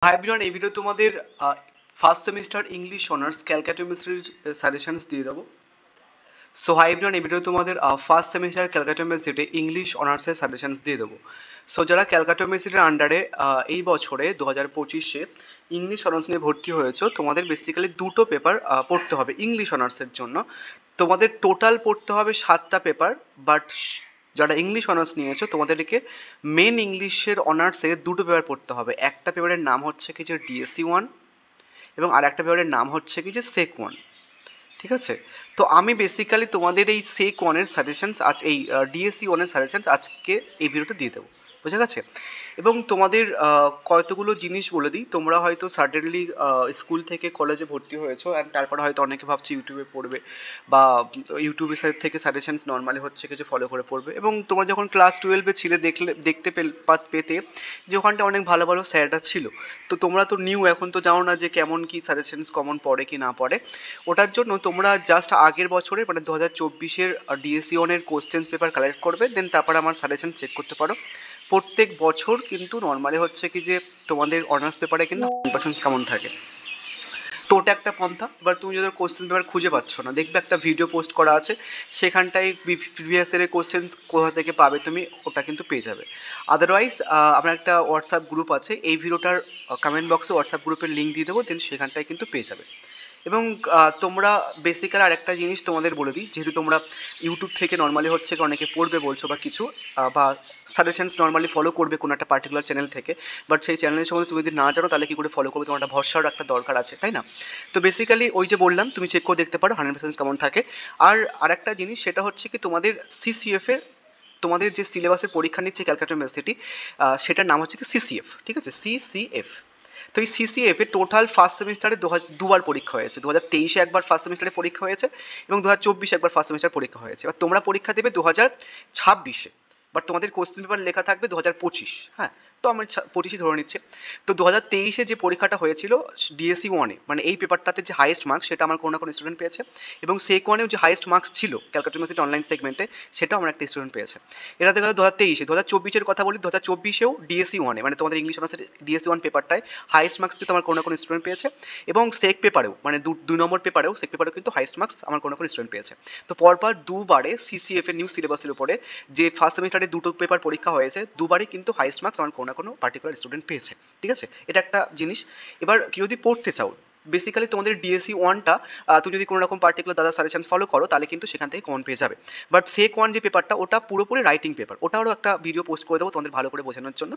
High everyone, এই video তোমাদের first semester English honours ক্যালকাটোমেট্রির সাজেশনস দিয়ে দেবো। সো হাই এভরিওয়ান, এই ভিডিও তোমাদের ফার্স্ট সেমিস্টার ক্যালকাটোমেট্রিতে ইংলিশ অনার্সের সাজেশনস দিয়ে দেবো। সো যারা ক্যালকাটোমেট্রির আন্ডারে এই বছরে 2025-এ ইংলিশ অনার্স নিয়ে ভর্তি হয়েছো, তোমাদের বেসিক্যালি দুটো পেপার পড়তে হবে ইংলিশ অনার্সের জন্য। তোমাদের টোটাল পড়তে হবে 7টা পেপার, বাট যারা ইংলিশ অনার্স নিয়েছো তোমাদেরকে মেন ইংলিশের অনার্সের দুটো পেপার পড়তে হবে। একটা পেপারের নাম হচ্ছে কি যে ডিএসসি 1 এবং আর একটা পেপারের নাম হচ্ছে কি যে সেক 1। ঠিক আছে, তো আমি বেসিক্যালি তোমাদের এই সেক 1-এর সাজেশনস আজ এই ডিএসসি 1-এর সাজেশনস আজকে এই ভিডিওটা দিয়ে দেবো, বুঝা গেছে? এবং তোমাদের কতগুলো জিনিস বলে দিই। তোমরা হয়তো সাডেনলি স্কুল থেকে কলেজে ভর্তি হয়েছো অ্যান্ড তারপরে হয়তো অনেকে ভাবছে ইউটিউবে পড়বে বা ইউটিউবের সাইড থেকে সাজেশনস নর্মালি হচ্ছে কিছু ফলো করে পড়বে। এবং তোমরা যখন ক্লাস 12-এ ছিলে দেখতে পেতে যে ওখানটা অনেক ভালো ভালো স্যাররা ছিল। তো তোমরা তো নিউ, এখন তো জানো না যে কেমন কি সাজেশনস কমন পড়ে কি না পড়ে। ওটার জন্য তোমরা জাস্ট আগের বছরে মানে 2024-এর ডিএসসি 1-এর কোশ্চেন পেপার কালেক্ট করবে, দেন তারপর আমার সাজেশন চেক করতে পারো। প্রত্যেক বছর কিন্তু নর্মালি হচ্ছে কি যে তোমাদের অনার্স পেপারে কিন্তু 100% কেমন থাকে। তো ওটা একটা পন্থা। এবার তুমি যদি কোশ্চেন পেপার খুঁজে পাচ্ছ না, দেখবে একটা ভিডিও পোস্ট করা আছে, সেখানটায় প্রিভিয়াস ইয়ারের কোশ্চেন কোথা থেকে পাবে তুমি ওটা কিন্তু পেয়ে যাবে। আদারওয়াইজ আমার একটা হোয়াটসঅ্যাপ গ্রুপ আছে, এই ভিডিওটার কমেন্ট বক্সে হোয়াটসঅ্যাপ গ্রুপের লিঙ্ক দিয়ে দেবো, দেন সেখানটায় কিন্তু পেয়ে যাবে। এবং তোমরা বেসিক্যালি আর একটা জিনিস তোমাদের বলে দিই, যেহেতু তোমরা ইউটিউব থেকে নর্মালি হচ্ছে অনেকে পড়বে বলছো বা কিছু বা সাজেশনস নর্মালি ফলো করবে কোনো একটা পার্টিকুলার চ্যানেল থেকে, বাট সেই চ্যানেলের সম্বন্ধে তুমি যদি না জানো তাহলে কী করে ফলো করবে? তোমার একটা ভরসার একটা দরকার আছে, তাই না? তো বেসিক্যালি ওই যে বললাম, তুমি চেক করে দেখতে পারো 100% কেমন থাকে। আর একটা জিনিস, সেটা হচ্ছে কি তোমাদের সিসিএফের তোমাদের যে সিলেবাসের পরীক্ষা নিচ্ছে ক্যালকাটা ইউনিভার্সিটি, সেটার নাম হচ্ছে কি সিসিএফ। ঠিক আছে, সিসিএফ। তো এই সিসিএফ এ টোটাল ফার্স্ট সেমিস্টারে দুবার পরীক্ষা হয়েছে। 2023-এ একবার ফার্স্ট সেমিস্টারে পরীক্ষা হয়েছে এবং 2024-এ একবার ফার্স্ট সেমিস্টার পরীক্ষা হয়েছে। এবার তোমরা পরীক্ষা দেবে 2026-এ, বাট তোমাদের কোশ্চেন পেপার লেখা থাকবে 2025। হ্যাঁ, তো আমরা 25-ই ধরে নিচ্ছি। তো 2023-এ যে পরীক্ষাটা হয়েছিল ডিএসসি 1-এ, মানে এই পেপারটাতে যে হাইয়েস্ট মার্কস সেটা আমার কোনো না কোনো স্টুডেন্ট পেয়েছে, এবং সেক 1-এও যে হাইয়েস্ট মার্কস ছিল ক্যালকাটা ইউনিভার্সিটি অনলাইন সেগমেন্টে, সেটাও আমার একটা স্টুডেন্ট পেয়েছে। এটা দেখা গেল 2023-এ। 2024-এর কথা বলি, 2024-এও ডিএসসি 1-এ মানে তোমাদের ইংলিশ অনার্সের ডিএসসি 1 পেপারটায় হাইয়েস্ট মার্কস কিন্তু আমার কোনো না কোনো স্টুডেন্ট পেয়েছে, এবং সেক পেপারেও মানে দুই নম্বর পেপারেও সেক পেপারেও কিন্তু হাইয়েস্ট মার্কস আমার কোনো না কোনো স্টুডেন্ট পেয়েছে। তো পরপর দুবারে সিসিএফ এর নিউ সিলেবাসের উপরে যে ফার্স্ট সেমিস্টারে দুটো পেপার পরীক্ষা হয়েছে, দুবারই কিন্তু হাইয়েস্ট মার্কস আমার কোনো না কোনো পার্টিকুলার স্টুডেন্ট পেয়েছে। ঠিক আছে, এটা একটা জিনিস। এবার কেউ যদি পড়তে চাও, বেসিক্যালি তোমাদের ডিএসসি 1টা তুমি যদি কোনো রকম পার্টিকুলার দাদা সাজেশন ফলো করো তাহলে কিন্তু সেখান থেকে কমন পেয়ে যাবে। বাট সেক 1 যে পেপারটা, ওটা পুরোপুরি রাইটিং পেপার। ওটারও একটা ভিডিও পোস্ট করে দেবো তোমাদের ভালো করে বোঝানোর জন্য।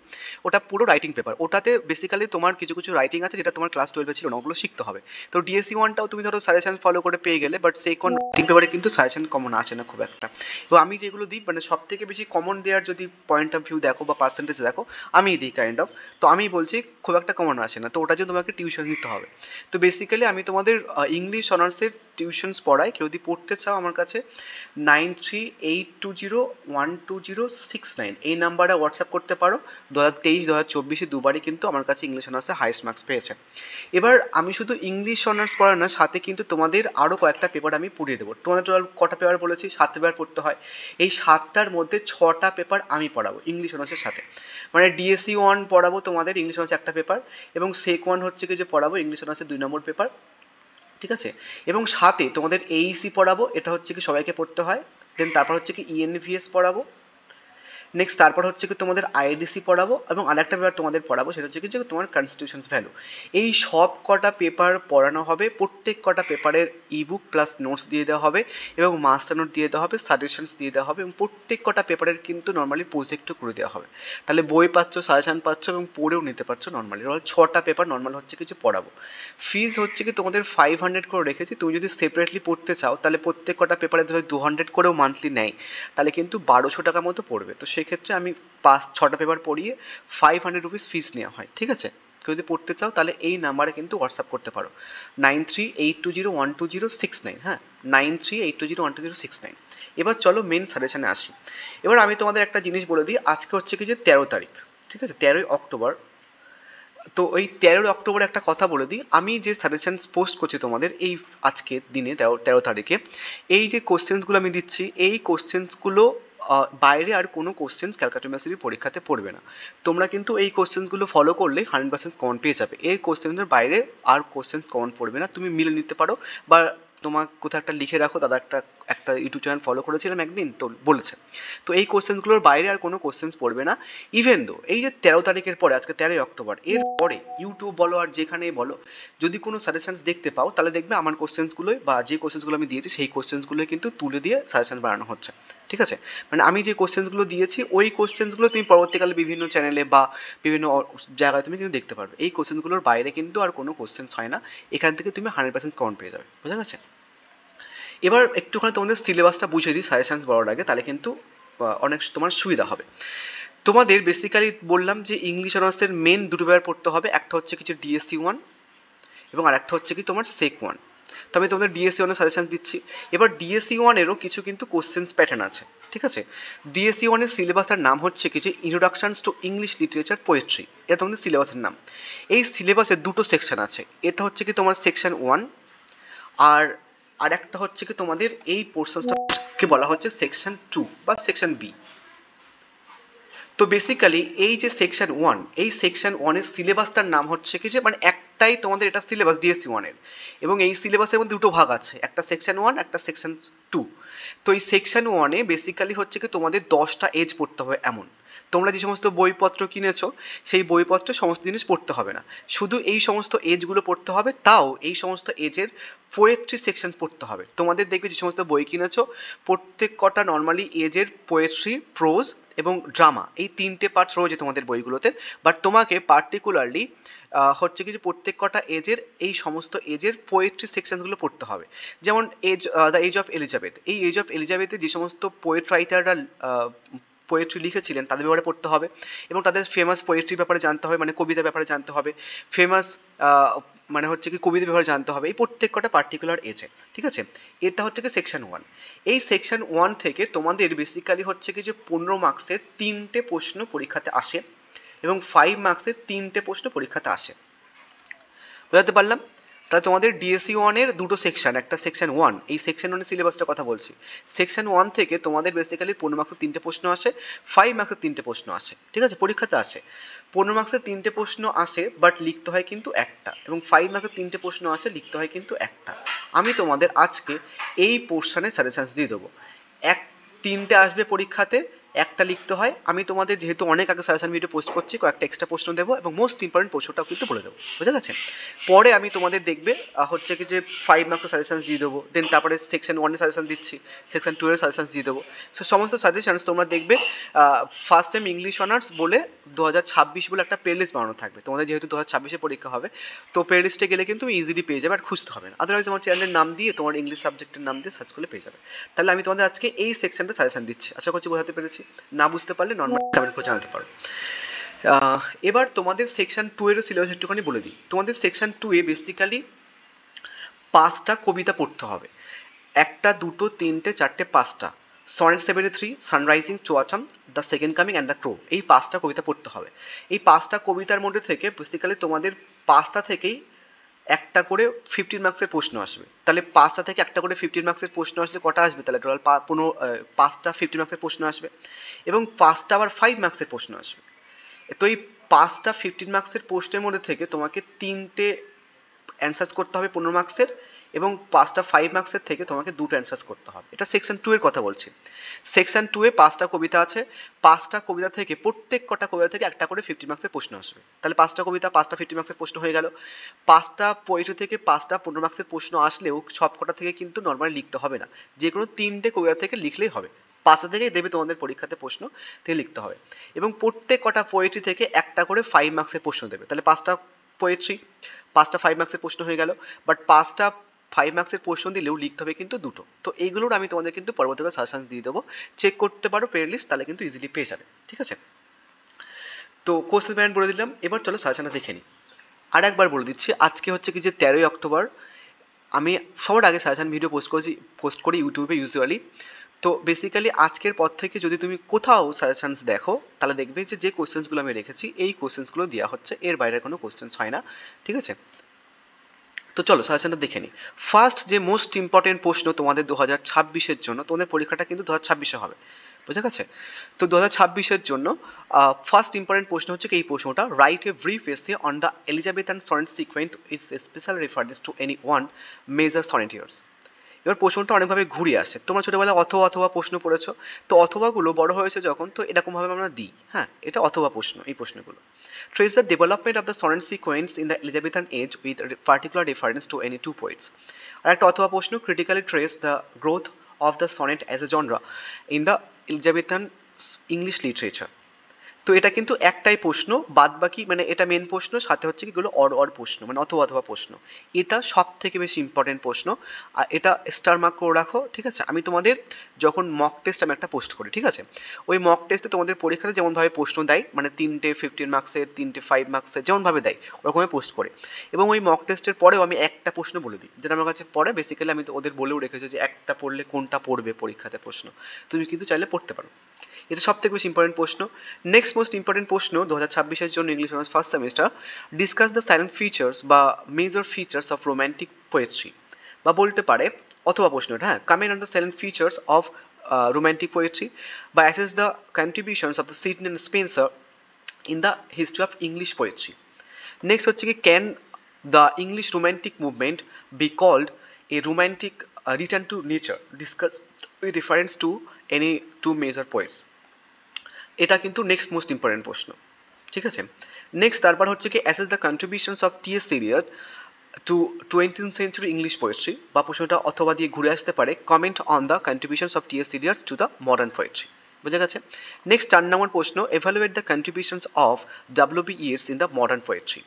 ওটা পুরো রাইটিং পেপার। ওটাতে বেসিক্যালি তোমার কিছু কিছু রাইটিং আছে যেটা তোমার ক্লাস 12-এ ছিল না, ওগুলো শিখতে হবে। তো ডিএসসি 1টাও তুমি ধরো সাজেশন ফলো করে পেয়ে গেলে, বাট সেক 1 রাইটিং পেপারে কিন্তু সাজেশন কমন আসে না খুব একটা। তো আমি যেগুলো দিই মানে সব থেকে বেশি কমন দেওয়ার যদি পয়েন্ট অফ ভিউ দেখো বা পার্সেন্টেজ দেখো, আমি দিই কাইন্ড অফ। তো আমি বলছি খুব একটা কমন আসে না, তো ওটার জন্য তোমাকে টিউশন দিতে হবে। তো বেসিক্যালি আমি তোমাদের ইংলিশ অনার্সের টিউশনস পড়াই। কেউ যদি পড়তে চাও আমার কাছে 9382012069 এই নাম্বারে হোয়াটসঅ্যাপ করতে পারো। 2023 2024-এ দুবারই কিন্তু আমার কাছে ইংলিশ অনার্সে হাইয়েস্ট মার্কস পেয়েছে। এবার আমি শুধু ইংলিশ অনার্স পড়াই না, সাথে কিন্তু তোমাদের আরও কয়েকটা পেপার আমি পড়িয়ে দেবো। তোমাদের টোটাল কটা পেপার বলেছি? 7 পেপার পড়তে হয়। এই 7টার মধ্যে 6টা পেপার আমি পড়াবো ইংলিশ অনার্সের সাথে। মানে ডিএসসি 1 পড়াবো তোমাদের ইংলিশ অনার্সে একটা পেপার, এবং সেক 1 হচ্ছে কি যে পড়াবো ইংলিশ অনার্সের 2 নম্বর পেপার। ঠিক আছে, এবং সাথে তোমাদের এইসি পড়াবো, এটা হচ্ছে কি সবাইকে পড়তে হয়। দেন তারপর হচ্ছে কি ইএনভিএস পড়াবো। নেক্সট তারপর হচ্ছে কি তোমাদের আইডিসি পড়াবো, এবং আরেকটা পেপার তোমাদের পড়াবো, সেটা হচ্ছে কি যে তোমার কনস্টিটিউশনস ভ্যালু। এই সব কটা পেপার পড়ানো হবে। প্রত্যেক কটা পেপারের ইবুক প্লাস নোটস দিয়ে দেওয়া হবে, এবং মাস্টার নোট দিয়ে দেওয়া হবে, সাজেশনস দিয়ে দেওয়া হবে, এবং প্রত্যেক কটা পেপারের কিন্তু নর্মালি প্রজেক্টও করে দেওয়া হবে। তাহলে বই পাচ্ছ, সাজেশন পাচ্ছ, এবং পড়েও নিতে পারছো নর্মালি। 6টা পেপার নর্মাল হচ্ছে কিছু পড়াবো। ফিজ হচ্ছে কি তোমাদের 500 করে রেখেছি। তুমি যদি সেপারেটলি পড়তে চাও তাহলে প্রত্যেক কটা পেপারে ধরো 200 করেও মান্থলি নেয়, তাহলে কিন্তু 1200 টাকা মতো পড়বে। তো সেক্ষেত্রে আমি 5-6টা পেপার পড়িয়ে 500 রুপিস ফিস নেওয়া হয়। ঠিক আছে, কেউ যদি পড়তে চাও তাহলে এই নাম্বারে কিন্তু হোয়াটসঅ্যাপ করতে পারো 9382012069। হ্যাঁ, 9382012069। এবার চলো মেন সাজেশনে আসি। এবার আমি তোমাদের একটা জিনিস বলে দিই, আজকে হচ্ছে কি যে 13 তারিখ। ঠিক আছে, 13ই অক্টোবর। তো ওই 13 অক্টোবর একটা কথা বলে দিই, আমি যে সাজেশন পোস্ট করছি তোমাদের এই আজকের দিনে 13 তারিখে, এই যে কোশ্চেন্সগুলো আমি দিচ্ছি, এই কোশ্চেন্সগুলো বাইরে আর কোনো কোশ্চেন্স ক্যালকাটা ইউনিভার্সিটির পরীক্ষাতে পড়বে না। তোমরা কিন্তু এই কোশ্চেন্সগুলো ফলো করলে 100% কমন পেয়ে যাবে। এই কোশ্চেন্সের বাইরে আর কোশ্চেন্স কমন পড়বে না, তুমি মিলে নিতে পারো, বা তোমার কোথাও একটা লিখে রাখো, দাদা একটা একটা ইউটিউব চ্যানেল ফলো করেছিলাম একদিন, তো বলেছে। তো এই কোশ্চেন্সগুলোর বাইরে আর কোনো কোশ্চেন্স পড়বে না। ইভেন দো এই যে 13 তারিখের পরে, আজকে 13 অক্টোবর, এর পরে ইউটিউব বলো আর যেখানেই বলো, যদি কোনো সাজেশনস দেখতে পাও, তাহলে দেখবে আমার কোশ্চেন্সগুলোই বা যে কোশ্চেন্সগুলো আমি দিয়েছি সেই কোশ্চেন্সগুলোই কিন্তু তুলে দিয়ে সাজেশন বানানো হচ্ছে। ঠিক আছে, মানে আমি যে কোশ্চেন্সগুলো দিয়েছি ওই কোশ্চেন্সগুলো তুমি পরবর্তীকালে বিভিন্ন চ্যানেলে বা বিভিন্ন জায়গায় তুমি কিন্তু দেখতে পারবে। এই কোশ্চেন্সগুলোর বাইরে কিন্তু আর কোনো কোশ্চেন্স হয় না, এখান থেকে তুমি 100% কমন পেয়ে যাবে। বুঝা গেছে? এবার একটুখানি তোমাদের সিলেবাসটা বুঝিয়ে দিই সাজেশনস বলার আগে, তাহলে কিন্তু অনেক তোমার সুবিধা হবে। তোমাদের বেসিক্যালি বললাম যে ইংলিশ অনার্সের মেন দুটো পেপার পড়তে হবে, একটা হচ্ছে কিছু ডিএসসি 1 এবং আর একটা হচ্ছে কি তোমার সেক 1। তো আমি তোমাদের ডিএসসি 1 এর সাজেশন দিচ্ছি। এবার ডিএসসি 1 এরও কিছু কিন্তু কোশ্চেন্স প্যাটার্ন আছে। ঠিক আছে, ডিএসসি 1 এর সিলেবাসের নাম হচ্ছে কি যে introductions to English literature poetry, এটা তোমাদের সিলেবাসের নাম। এই সিলেবাসে দুটো সেকশন আছে, এটা হচ্ছে কি তোমার সেকশন 1, আর আর একটা হচ্ছে কি তোমাদের এই পোর্শনসটাকে বলা হচ্ছে সেকশন 2 বা সেকশন বি। তো বেসিক্যালি এই যে সেকশন 1, এই সেকশন 1 এর সিলেবাসটার নাম হচ্ছে কি যে মানে একটাই তোমাদের এটা সিলেবাস ডিএসসি 1 এর, এবং এই সিলেবাসের মধ্যে দুটো ভাগ আছে, একটা সেকশন 1 একটা সেকশন 2। তো এই সেকশন 1 এ বেসিক্যালি হচ্ছে কি তোমাদের 10টা এজ পড়তে হবে এমন। তোমরা যে সমস্ত বইপত্র কিনেছো সেই বইপত্রে সমস্ত জিনিস পড়তে হবে না, শুধু এই সমস্ত এজগুলো পড়তে হবে, তাও এই সমস্ত এজের পোয়েট্রি সেকশনস পড়তে হবে। তোমাদের দেখবে যে সমস্ত বই কিনেছো প্রত্যেক কটা নর্মালি এজের পোয়েট্রি, প্রোজ এবং ড্রামা, এই তিনটে পার্ট রয়েছে তোমাদের বইগুলোতে। বাট তোমাকে পার্টিকুলারলি হচ্ছে কি যে প্রত্যেক কটা এজের এই সমস্ত এজের পোয়েট্রি সেকশনসগুলো পড়তে হবে। যেমন দ্য এজ অফ এলিজাবেথ, এই এজ অফ এলিজাবেথে যে সমস্ত পোয়েট রাইটাররা পোয়েট্রি লিখেছিলেন তাদের ব্যাপারে পড়তে হবে, এবং তাদের ফেমাস পোয়েট্রির ব্যাপারে জানতে হবে, মানে কবিতার ব্যাপারে জানতে হবে, ফেমাস মানে হচ্ছে কি কবিতার ব্যাপারে জানতে হবে, এই প্রত্যেক কটা পার্টিকুলার এজে। ঠিক আছে, এটা হচ্ছে কি সেকশন 1। এই সেকশন 1 থেকে তোমাদের বেসিক্যালি হচ্ছে কি যে 15 মার্কসের 3টে প্রশ্ন পরীক্ষাতে আসে, এবং 5 মার্কসের 3টে প্রশ্ন পরীক্ষাতে আসে। বুঝাতে পারলাম? তাহলে তোমাদের ডিএসসি 1 এর দুটো সেকশন, একটা সেকশন 1, এই সেকশন 1 এর সিলেবাসটার কথা বলছি। সেকশন 1 থেকে তোমাদের বেসিক্যালি 15 মার্কসের 3টে প্রশ্ন আসে, 5 মার্কসের 3টে প্রশ্ন আসে। ঠিক আছে, পরীক্ষাতে আসে 15 মার্কসের 3টে প্রশ্ন আসে, বাট লিখতে হয় কিন্তু একটা, এবং 5 মার্কসের 3টে প্রশ্ন আসে, লিখতে হয় কিন্তু একটা। আমি তোমাদের আজকে এই পোর্শনের সাজেশনস দিয়ে দেবো। 3টে আসবে পরীক্ষাতে, একটা লিখতে হয়। আমি তোমাদের যেহেতু অনেক আগে সাজেশন ভিডিও পোস্ট করছি, কয়েকটা এক্সট্রা প্রশ্ন দেবো, এবং মোস্ট ইম্পর্টেন্ট প্রশ্নটাও কিন্তু বলে দেবো। বুঝা গেছে? পরে আমি তোমাদের দেখবে হচ্ছে কি যে 5 মার্কসের সাজেশনস দিয়ে দেবো, দেন তারপরে সেকশন 1 এর সাজেশন দিচ্ছি, সেকশন 2 এর সাজেশনস দিয়ে দেবো। সো সমস্ত সাজেশনস তোমরা দেখবে ফার্স্ট সেম ইংলিশ অনার্স বলে 2026 বলে একটা প্লে লিস্ট বানানো থাকবে। তোমাদের যেহেতু 2026-এ পরীক্ষা হবে, তো প্লে লিস্টে গেলে কিন্তু তুমি ইজিলি পেয়ে যাবে, আর খুঁজতে হবে না। আদারওয়াইজ আমার চ্যানেলের নাম দিয়ে তোমার ইংলিশ সাবজেক্টের নাম দিয়ে সার্চ করলে পেয়ে যাবে। তাহলে আমি তোমাদের আজকে এই সেকশনটা সাজেশন দিচ্ছি, আশা করছি বোঝাতে পেরেছি। না বুঝতে পারলে নর্মাল কমেন্ট করে জানাতে পারো। এবার তোমাদের সেকশন 2 এর সিলেবাস একটুখানি বলে দিই। তোমাদের সেকশন 2 এ বেসিক্যালি 5টা কবিতা পড়তে হবে, একটা, দুটো, তিনটে, চারটে, 5টা। সনেট 73, সানরাইজিং, চুয়াচাম, the second coming and the crow, এই 5টা কবিতা পড়তে হবে। এই 5টা কবিতার মধ্যে থেকে বেসিক্যালি তোমাদের 5টা থেকেই একটা করে 15 মার্কসের প্রশ্ন আসবে। তাহলে 5টা থেকে একটা করে 15 মার্কসের প্রশ্ন আসলে কটা আসবে? তাহলে টোটাল 5টা 15 মার্কসের প্রশ্ন আসবে, এবং 5টা আবার 5 মার্কসের প্রশ্ন আসবে। তো এই 5টা 15 মার্কসের প্রশ্নের মধ্যে থেকে তোমাকে 3টে অ্যান্সার্স করতে হবে 15 মার্কসের, এবং 5টা 5 মার্কসের থেকে তোমাকে 2টো অ্যান্সার্স করতে হবে। এটা সেকশন 2 এর কথা বলছি। সেকশন 2 এ 5টা কবিতা আছে, 5টা কবিতা থেকে প্রত্যেক কটা কবিতা থেকে একটা করে 50 মার্কসের প্রশ্ন আসবে। তাহলে 5টা কবিতা, 5টা 50 মার্কসের প্রশ্ন হয়ে গেল। 5টা পোয়েট্রি থেকে 5টা 15 মার্কসের প্রশ্ন আসলেও সব কটা থেকে কিন্তু নর্মালি লিখতে হবে না, যে কোনো 3টে কবিতা থেকে লিখলেই হবে। 5টা থেকেই দেবে তোমাদের পরীক্ষাতে প্রশ্ন, থেকে লিখতে হবে। এবং প্রত্যেক কটা পোয়েট্রি থেকে একটা করে 5 মার্কসের প্রশ্ন দেবে। তাহলে 5টা পোয়েট্রি, 5টা 5 মার্কসের প্রশ্ন হয়ে গেল, বাট 5টা 5 মার্কসের প্রশ্ন দিলেও লিখতে হবে কিন্তু দুটো। তো এইগুলোর আমি তোমাদের কিন্তু পরবর্তীকালে সাজেশন দিয়ে দেবো, চেক করতে পারো প্লে লিস্ট, তাহলে কিন্তু ইজিলি পেয়ে যাবে। ঠিক আছে, তো কোশ্চেন প্যাটার্ন বলে দিলাম, এবার চলো সাজেশনটা দেখে নিই। আর একবার বলে দিচ্ছি, আজকে হচ্ছে কি যে 13ই অক্টোবর, আমি সবার আগে সাজেশন ভিডিও পোস্ট করি ইউটিউবে ইউজুয়ালি। তো বেসিক্যালি আজকের পর থেকে যদি তুমি কোথাও সাজেশনস দেখো, তাহলে দেখবে যে যে কোশ্চেন্সগুলো আমি রেখেছি এই কোশ্চেন্সগুলো দেওয়া হচ্ছে, এর বাইরে কোনো কোশ্চেন্স হয় না। ঠিক আছে, তো চলো সাজেশনটা দেখে নিই। ফার্স্ট যে মোস্ট ইম্পর্টেন্ট প্রশ্ন তোমাদের 2026-এর জন্য, তোমাদের পরীক্ষাটা কিন্তু 2026-এ হবে, বুঝা গেছে? তো 2026-এর জন্য ফার্স্ট ইম্পর্টেন্ট প্রশ্ন হচ্ছে কি এই প্রশ্নটা, write a brief essay on the Elizabethan sonnet sequence its special reference to any one major sonneteers. এবার প্রশ্নটা অনেকভাবে ঘুরে আসে, তোমরা ছোটবেলায় অথবা অথবা প্রশ্ন পড়েছো, তো অথবাগুলো বড় হয়েছে যখন, তো এরকমভাবে আমরা দিই, হ্যাঁ এটা অথবা প্রশ্ন, এই প্রশ্নগুলো। Trace the development of the sonnet sequence in the Elizabethan age with particular reference to any two poets. আর একটা অথবা প্রশ্ন, critically trace the growth of the sonnet as a genre in the Elizabethan English literature. তো এটা কিন্তু একটাই প্রশ্ন, বাদ বাকি মানে এটা মেন প্রশ্ন, সাথে হচ্ছে কিগুলো অর প্রশ্ন, মানে অথবা অথবা প্রশ্ন। এটা সব থেকে বেশি ইম্পর্টেন্ট প্রশ্ন, আর এটা স্টার মার্ক করে রাখো, ঠিক আছে? আমি তোমাদের যখন মক টেস্ট আমি একটা পোস্ট করি, ঠিক আছে, ওই মক টেস্টে তোমাদের পরীক্ষাতে যেমনভাবে প্রশ্ন দেয়, মানে 3টে 15 মার্কসের, 3টে 5 মার্কসের, যেমনভাবে দেয় ওরকমই পোস্ট করে। এবং ওই মক টেস্টের পরেও আমি একটা প্রশ্ন বলে দিই, যেটা আমার কাছে পড়ে বেসিক্যালি, আমি তো ওদের বলেও রেখেছি যে একটা পড়লে কোনটা পড়বে পরীক্ষাতে প্রশ্ন, তুমি কিন্তু চাইলে পড়তে পারো। এটা সব থেকে বেশি ইম্পর্টেন্ট প্রশ্ন। নেক্সট মোস্ট ইম্পর্টেন্ট প্রশ্ন 2026-এর জন্য English honours first semester, discuss the silent features বা major features of romantic poetry. বা বলতে পারে অথবা প্রশ্নটা, হ্যাঁ, coming on the silent features of romantic poetry বা assess the contributions of the Sidney and Spenser in the history of English poetry. Next হচ্ছে কি, can the English romantic movement be called a romantic return to nature, discuss with reference to any two major poets. এটা কিন্তু next most important প্রশ্ন, ঠিক আছে? Next তারপর হচ্ছে কি, assess the contributions of T S. Eliot to 20th century English poetry, বা প্রশ্নটা অথবা দিয়ে ঘুরে আসতে পারে, comment on the contributions of T S. Eliot to the modern poetry. বুঝা গেছে? নেক্সট 4 নম্বর প্রশ্ন, evaluate the contributions of W B. Yeats in the modern poetry.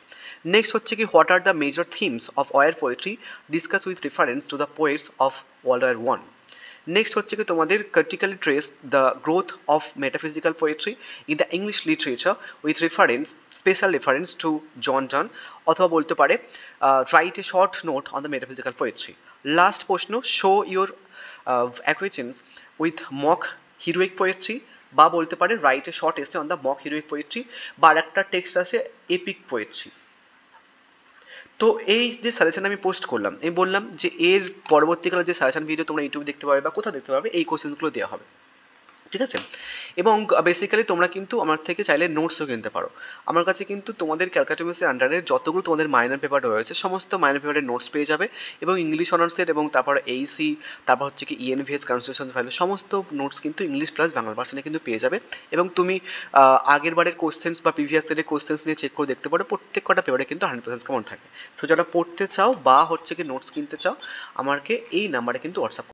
Next হচ্ছে কি, what are the major themes of war poetry, discuss with reference to the poets of world war one. Next হচ্ছে কি তোমাদের, critically trace the growth of metaphysical poetry in the English literature with reference, special reference to John Donne, অথবা বলতে পারে write a short note on the metaphysical poetry. Last প্রশ্ন, show your acquaintance with mock heroic poetry, বা বলতে পারে write a short essay on the mock heroic poetry, বা একটা text আছে epic poetry। তো এই যে সাজেশন আমি পোস্ট করলাম, আমি বললাম যে এর পরবর্তীকালে যে সাজেশন ভিডিও তোমরা ইউটিউবে দেখতে পাবে বা কোথাও দেখতে পাবে, এই কোশ্চেনগুলো দেওয়া হবে, ঠিক আছে? এবং বেসিক্যালি তোমরা কিন্তু আমার থেকে চাইলে নোটসও কিনতে পারো। আমার কাছে কিন্তু তোমাদের ক্যালকাটামিক্সের আন্ডারে যতগুলো তোমাদের মাইনর পেপার রয়েছে, সমস্ত মাইনর পেপারের নোটস পেয়ে যাবে, এবং ইংলিশ অনার্সের, এবং তারপর এইসি, তারপর হচ্ছে কি ইএনভিএস কনস্টিটিউশন ফাইল, সমস্ত নোটস কিন্তু ইংলিশ প্লাস বাংলা ভার্সনে কিন্তু পেয়ে যাবে। এবং তুমি আগের বারের কোশ্চেন্স বা প্রিভিয়াস ইয়ারের কোশ্চেন্স নিয়ে চেক করে দেখতে পারো, প্রত্যেক কটা পেপারে কিন্তু 100% কমন থাকে। তো যারা পড়তে চাও বা হচ্ছে কি নোটস কিনতে চাও, আমাকে এই নাম্বারে কিন্তু হোয়াটসঅ্যাপ